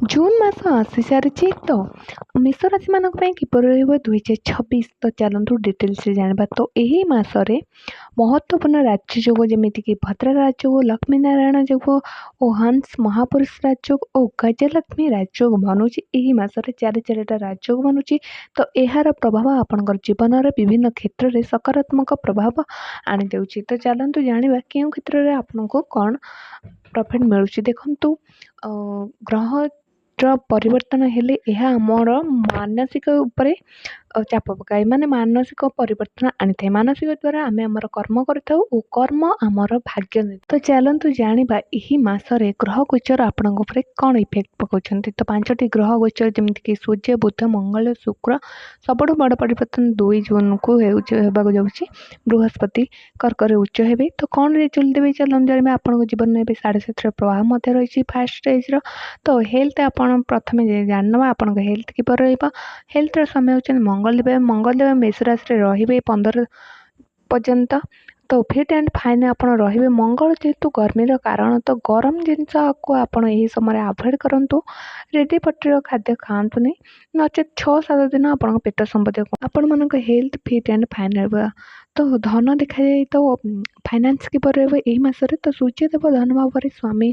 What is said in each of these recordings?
June ମାସ ଆସି ସାରିଛି ତ ମେଷ ରାଶିମାନଙ୍କ ପାଇଁ କିପରି ରହିବ 2026 ତ ଚାଲନ୍ତୁ ଡିଟେଲ୍ସରେ ଜାଣିବା। ତ ଏହି ମାସରେ ମହତ୍ତ୍ୱପୂର୍ଣ୍ଣ ରାଜଯୋଗ ଯେମିତିକି ଭଦ୍ରା ରାଜଯୋଗ, ଲକ୍ଷ୍ମୀନାରାୟଣ ଯୋଗ ଓ ହଂସ ମହାପୁରୁଷ ରାଜଯୋଗ ଓ ଗଜଲକ୍ଷ୍ମୀ ରାଜଯୋଗ ବନୁଛି। ଏହି ମାସରେ ଚାରିଟା ରାଜଯୋଗ ବନୁଛି। ତ ଏହାର ପ୍ରଭାବ ଆପଣଙ୍କର ଜୀବନରେ ବିଭିନ୍ନ କ୍ଷେତ୍ରରେ ସକାରାତ୍ମକ ପ୍ରଭାବ ଆଣିଦେଉଛି। ତ ଚାଲନ୍ତୁ ଜାଣିବା କେଉଁ କ୍ଷେତ୍ରରେ ଆପଣଙ୍କୁ କ'ଣ ପ୍ରଫିଟ୍ ମିଳୁଛି। ଦେଖନ୍ତୁ ଗ୍ରହର ପରିବର୍ତ୍ତନ ହେଲେ ଏହା ଆମର ମାନସିକ ଉପରେ ଚାପ ପକାଏ, ମାନେ ମାନସିକ ପରିବର୍ତ୍ତନ ଆଣିଥାଏ। ମାନସିକ ଦ୍ୱାରା ଆମେ ଆମର କର୍ମ କରିଥାଉ ଓ କର୍ମ ଆମର ଭାଗ୍ୟ ନେଇଥାଏ। ତ ଚାଲନ୍ତୁ ଜାଣିବା ଏହି ମାସରେ ଗ୍ରହ ଗୋଚର ଆପଣଙ୍କ ଉପରେ କ'ଣ ଇଫେକ୍ଟ ପକାଉଛନ୍ତି। ତ 5ଟି ଗ୍ରହ ଗୋଚର ଯେମିତିକି ସୂର୍ଯ୍ୟ, ବୁଧ, ମଙ୍ଗଳ, ଶୁକ୍ର। ସବୁଠୁ ବଡ଼ ପରିବର୍ତ୍ତନ 2 ଜୁନ୍କୁ ହେବାକୁ ଯାଉଛି। ବୃହସ୍ପତି କର୍କରେ ଉଚ୍ଚ ହେବେ। ତ କ'ଣ ରେଜଲ୍ଟ ଦେବେ ଚାଲନ୍ତୁ ଜାଣିବା। ଆପଣଙ୍କ ଜୀବନରେ ଏବେ 7.5ର ପ୍ରଭାବ ମଧ୍ୟ ରହିଛି ଫାର୍ଷ୍ଟ ଷ୍ଟେଜ୍ର। ତ ହେଲ୍ଥ ଆପଣ ପ୍ରଥମେ ଜାଣିନେବା ଆପଣଙ୍କ ହେଲ୍ଥ କିପରି ରହିବ। ହେଲ୍ଥର ସମୟ ହେଉଛନ୍ତି ମଙ୍ଗଳଦେବ ମେଷ ରାଶିରେ ରହିବେ 15 ପର୍ଯ୍ୟନ୍ତ। ତ ଫିଟ୍ ଆଣ୍ଡ ଫାଇନ୍ ଆପଣ ରହିବେ। ମଙ୍ଗଳ ଯେହେତୁ ଗରମିର କାରଣ, ତ ଗରମ ଜିନିଷକୁ ଆପଣ ଏହି ସମୟରେ ଆଭଏଡ଼ କରନ୍ତୁ। ରେଡ଼ି ପଟ୍ଟିର ଖାଦ୍ୟ ଖାଆନ୍ତୁନି, ନଚେତ୍ 6-7 ଦିନ ଆପଣଙ୍କ ପେଟ ସମ୍ବନ୍ଧୀୟ ଆପଣମାନଙ୍କ ହେଲ୍ଥ ଫିଟ୍ ଆଣ୍ଡ ଫାଇନ୍ ରହିବ। ତ ଧନ ଦେଖାଯାଏ ତ ଫାଇନାନ୍ସ କିପରି ରହିବ ଏହି ମାସରେ। ତ ସୂର୍ଯ୍ୟଦେବ ଧନ ଭାବରେ ସ୍ୱାମୀ,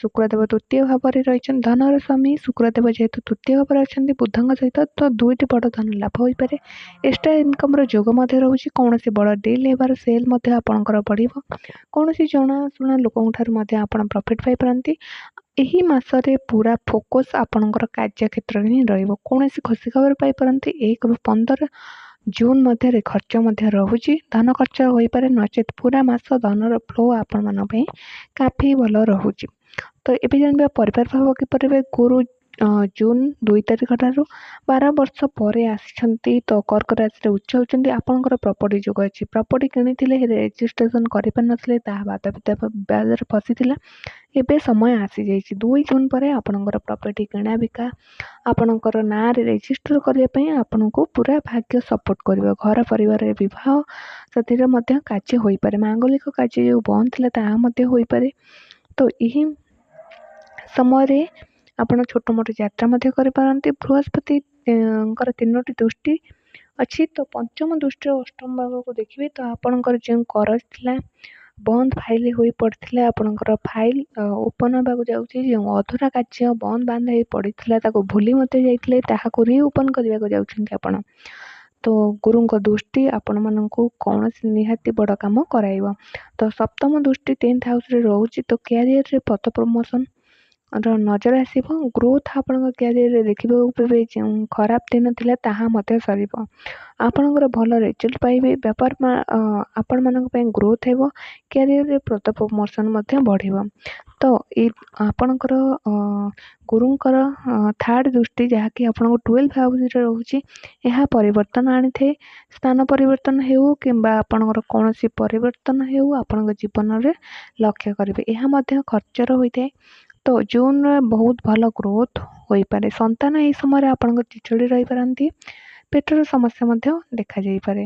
ଶୁକ୍ରଦେବ ତୃତୀୟ ଭାବରେ ରହିଛନ୍ତି। ଧନର ସ୍ୱାମୀ ଶୁକ୍ରଦେବ ଯେହେତୁ ତୃତୀୟ ଭାବରେ ଅଛନ୍ତି ବୁଧଙ୍କ ସହିତ, ତ 2ଟି ବଡ଼ ଧନ ଲାଭ ହୋଇପାରେ। ଏକ୍ସଟ୍ରା ଇନକମ୍ର ଯୋଗ ମଧ୍ୟ ରହୁଛି। କୌଣସି ବଡ଼ ଡିଲ୍ ହେବାର ସେଲ୍ ମଧ୍ୟ ଆପଣଙ୍କର ବଢ଼ିବ। କୌଣସି ଜଣାଶୁଣା ଲୋକଙ୍କ ଠାରୁ ମଧ୍ୟ ଆପଣ ପ୍ରଫିଟ୍ ପାଇପାରନ୍ତି। ଏହି ମାସରେ ପୁରା ଫୋକସ୍ ଆପଣଙ୍କର କାର୍ଯ୍ୟକ୍ଷେତ୍ରରେ ହିଁ ରହିବ। କୌଣସି ଖୁସି ଖବର ପାଇପାରନ୍ତି। 1ରୁ 15 ଜୁନ୍ ମଧ୍ୟରେ ଖର୍ଚ୍ଚ ମଧ୍ୟ ରହୁଛି। ଧନ ଖର୍ଚ୍ଚ ହୋଇପାରେ, ନଚେତ୍ ପୁରା ମାସ ଧନର ଫ୍ଲୋ ଆପଣମାନଙ୍କ ପାଇଁ କାଫି ଭଲ ରହୁଛି। ତ ଏବେ ଜାଣିବା ପରିବାର ଭାବ କିପରି ରହିବେ। ଗୁରୁ ଜୁନ୍ 2 ତାରିଖ ଠାରୁ 12 ବର୍ଷ ପରେ ଆସିଛନ୍ତି। ତ କର୍କ ରାଶିରେ ଉଚ୍ଚ ହେଉଛନ୍ତି। ଆପଣଙ୍କର ପ୍ରପର୍ଟି ଯୋଗ ଅଛି। ପ୍ରପର୍ଟି କିଣିଥିଲେ ରେଜିଷ୍ଟ୍ରେସନ୍ କରିପାରିନଥିଲେ, ତାହା ବାଦରେ ଫସିଥିଲା। ଏବେ ସମୟ ଆସିଯାଇଛି। 2 ଜୁନ୍ ପରେ ଆପଣଙ୍କର ପ୍ରପର୍ଟି କିଣା ବିକା ଆପଣଙ୍କର ନାଁରେ ରେଜିଷ୍ଟର କରିବା ପାଇଁ ଆପଣଙ୍କୁ ପୁରା ଭାଗ୍ୟ ସପୋର୍ଟ କରିବ। ଘର ପରିବାରରେ ବିବାହ ସେଥିରେ ମଧ୍ୟ କାର୍ଯ୍ୟ ହୋଇପାରେ। ମାଙ୍ଗଳିକ କାର୍ଯ୍ୟ ଯେଉଁ ବନ୍ଦ ଥିଲା ତାହା ମଧ୍ୟ ହୋଇପାରେ। ତ ଏହି ସମୟରେ ଆପଣ ଛୋଟ ମୋଟ ଯାତ୍ରା ମଧ୍ୟ କରିପାରନ୍ତି। ବୃହସ୍ପତିଙ୍କର 3ଟି ଦୃଷ୍ଟି ଅଛି। ତ ପଞ୍ଚମ ଦୃଷ୍ଟିର ଅଷ୍ଟମ ଭାଗକୁ ଦେଖିବେ। ତ ଆପଣଙ୍କର ଯେଉଁ କରଜ ଥିଲା, ବନ୍ଦ ଫାଇଲ୍ ହୋଇ ପଡ଼ିଥିଲା, ଆପଣଙ୍କର ଫାଇଲ୍ ଓପନ୍ ହେବାକୁ ଯାଉଛି। ଯେଉଁ ଅଧୁରା କାର୍ଯ୍ୟ ବନ୍ଦ ହେଇ ପଡ଼ିଥିଲା, ତାକୁ ଭୁଲି ମଧ୍ୟ ଯାଇଥିଲେ, ତାହାକୁ ରିଓପନ୍ କରିବାକୁ ଯାଉଛନ୍ତି ଆପଣ। ତ ଗୁରୁଙ୍କ ଦୃଷ୍ଟି ଆପଣମାନଙ୍କୁ କୌଣସି ନିହାତି ବଡ଼ କାମ କରାଇବ। ତ ସପ୍ତମ ଦୃଷ୍ଟି 10th ହାଉସ୍ରେ ରହୁଛି। ତ କ୍ୟାରିୟରରେ ପଦ ପ୍ରମୋସନ୍ ନଜର ଆସିବ। ଗ୍ରୋଥ୍ ଆପଣଙ୍କ କ୍ୟାରିୟରରେ ଦେଖିବାକୁ ପାଇବେ। ଯେଉଁ ଖରାପ ଦିନ ଥିଲା ତାହା ମଧ୍ୟ ସରିବ। ଆପଣଙ୍କର ଭଲ ରେଜଲ୍ଟ ପାଇବେ। ବେପାର ଆପଣମାନଙ୍କ ପାଇଁ ଗ୍ରୋଥ୍ ହେବ। କ୍ୟାରିୟରରେ ପଦ ପ୍ରମୋସନ୍ ମଧ୍ୟ ବଢ଼ିବ। ତ ଏଇ ଆପଣଙ୍କର ଗୁରୁଙ୍କର 3rd ଦୃଷ୍ଟି ଯାହାକି ଆପଣଙ୍କ 12th ହାଉସ୍ରେ ରହୁଛି, ଏହା ପରିବର୍ତ୍ତନ ଆଣିଥାଏ। ସ୍ଥାନ ପରିବର୍ତ୍ତନ ହେଉ କିମ୍ବା ଆପଣଙ୍କର କୌଣସି ପରିବର୍ତ୍ତନ ହେଉ ଆପଣଙ୍କ ଜୀବନରେ ଲକ୍ଷ୍ୟ କରିବେ। ଏହା ମଧ୍ୟ ଖର୍ଚ୍ଚର ହୋଇଥାଏ। ତ ଜୁନ୍ରେ ବହୁତ ଭଲ ଗ୍ରୋଥ୍ ହୋଇପାରେ। ସନ୍ତାନ ଏହି ସମୟରେ ଆପଣଙ୍କ ଚିଡ଼ଚିଡ଼ି ରହିପାରନ୍ତି। ପେଟର ସମସ୍ୟା ମଧ୍ୟ ଦେଖାଯାଇପାରେ,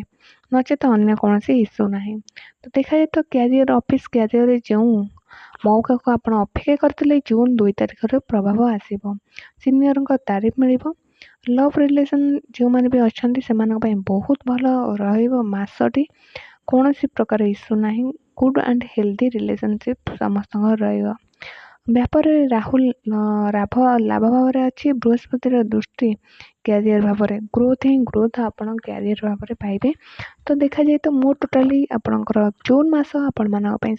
ନଚେତ ଅନ୍ୟ କୌଣସି ଇସ୍ୟୁ ନାହିଁ। ତ ଦେଖାଯାଏ ତ କ୍ୟାରିୟର ଅଫିସ୍ କ୍ୟାରିୟରରେ ଯେଉଁ ମୌକାକୁ ଆପଣ ଅପେକ୍ଷା କରିଥିଲେ, ଜୁନ୍ 2 ତାରିଖରେ ପ୍ରଭାବ ଆସିବ। ସିନିୟରଙ୍କ ତାରିଫ ମିଳିବ। ଲଭ୍ ରିଲେସନ୍ ଯେଉଁମାନେ ବି ଅଛନ୍ତି ସେମାନଙ୍କ ପାଇଁ ବହୁତ ଭଲ ରହିବ ମାସଟି। କୌଣସି ପ୍ରକାର ଇସ୍ୟୁ ନାହିଁ। ଗୁଡ୍ ଆଣ୍ଡ ହେଲ୍ଦି ରିଲେସନସିପ୍ ସମସ୍ତଙ୍କର ରହିବ। ବ୍ୟାପାରରେ ଲାଭ ଭାବରେ ଅଛି। ବୃହସ୍ପତିର ଦୃଷ୍ଟି କ୍ୟାରିୟର ଭାବରେ ଗ୍ରୋଥ୍ ଆପଣ କ୍ୟାରିୟର ଭାବରେ ପାଇବେ। ତ ଦେଖାଯାଏ ତ ମୁଁ ଟୋଟାଲି ଆପଣଙ୍କର ଜୁନ୍ ମାସ ଆପଣମାନଙ୍କ ପାଇଁ